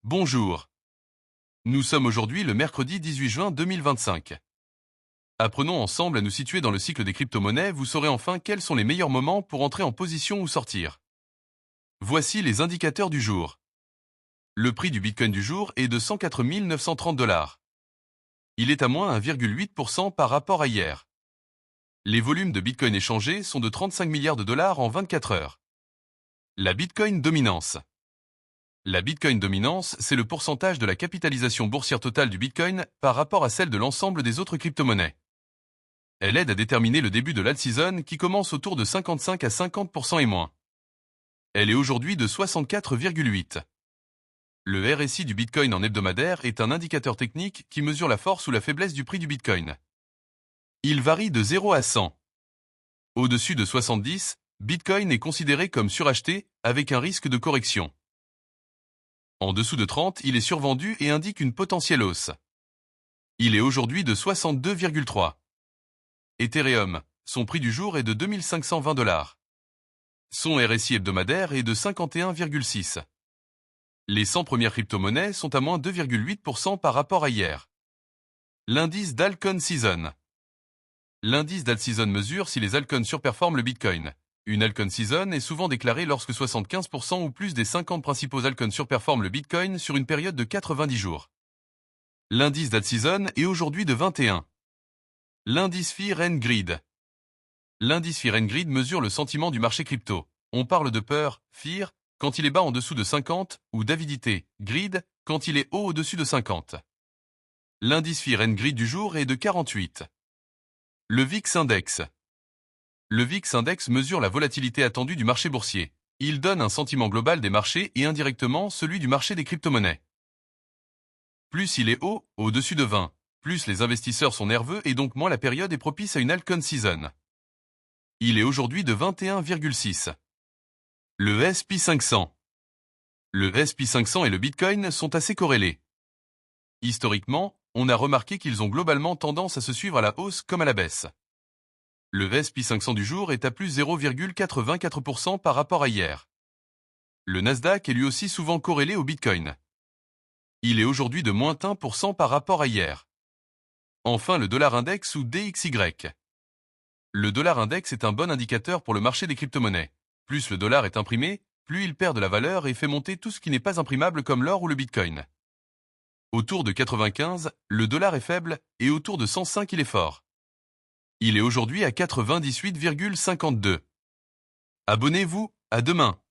Bonjour. Nous sommes aujourd'hui le mercredi 18 juin 2025. Apprenons ensemble à nous situer dans le cycle des crypto-monnaies, vous saurez enfin quels sont les meilleurs moments pour entrer en position ou sortir. Voici les indicateurs du jour. Le prix du Bitcoin du jour est de 104 930 $. Il est à moins 1,8% par rapport à hier. Les volumes de Bitcoin échangés sont de 35 milliards de dollars en 24 heures. La Bitcoin dominance. La Bitcoin dominance, c'est le pourcentage de la capitalisation boursière totale du Bitcoin par rapport à celle de l'ensemble des autres crypto-monnaies. Elle aide à déterminer le début de l'alt-season qui commence autour de 55 à 50% et moins. Elle est aujourd'hui de 64,8. Le RSI du Bitcoin en hebdomadaire est un indicateur technique qui mesure la force ou la faiblesse du prix du Bitcoin. Il varie de 0 à 100. Au-dessus de 70, Bitcoin est considéré comme suracheté avec un risque de correction. En dessous de 30, il est survendu et indique une potentielle hausse. Il est aujourd'hui de 62,3. Ethereum, son prix du jour est de 2520 $. Son RSI hebdomadaire est de 51,6. Les 100 premières crypto-monnaies sont à moins 2,8% par rapport à hier. L'indice d'Alcon Season. L'indice d'alt-season mesure si les altcoins surperforment le Bitcoin. Une altcoin season est souvent déclarée lorsque 75% ou plus des 50 principaux altcoins surperforment le Bitcoin sur une période de 90 jours. L'indice d'alt-season est aujourd'hui de 21. L'indice Fear and Greed. L'indice Fear and Greed mesure le sentiment du marché crypto. On parle de peur, fear, quand il est bas en dessous de 50, ou d'avidité, greed, quand il est haut au-dessus de 50. L'indice Fear and Greed du jour est de 48. Le VIX Index. Le VIX Index mesure la volatilité attendue du marché boursier. Il donne un sentiment global des marchés et indirectement celui du marché des crypto-monnaies. Plus il est haut, au-dessus de 20, plus les investisseurs sont nerveux et donc moins la période est propice à une altcoin season. Il est aujourd'hui de 21,6. Le S&P 500. Le S&P 500 et le Bitcoin sont assez corrélés. Historiquement, on a remarqué qu'ils ont globalement tendance à se suivre à la hausse comme à la baisse. Le S&P 500 du jour est à plus 0,84% par rapport à hier. Le Nasdaq est lui aussi souvent corrélé au Bitcoin. Il est aujourd'hui de moins 1% par rapport à hier. Enfin le dollar index ou DXY. Le dollar index est un bon indicateur pour le marché des crypto-monnaies. Plus le dollar est imprimé, plus il perd de la valeur et fait monter tout ce qui n'est pas imprimable comme l'or ou le Bitcoin. Autour de 95, le dollar est faible et autour de 105 il est fort. Il est aujourd'hui à 98,52. Abonnez-vous, à demain.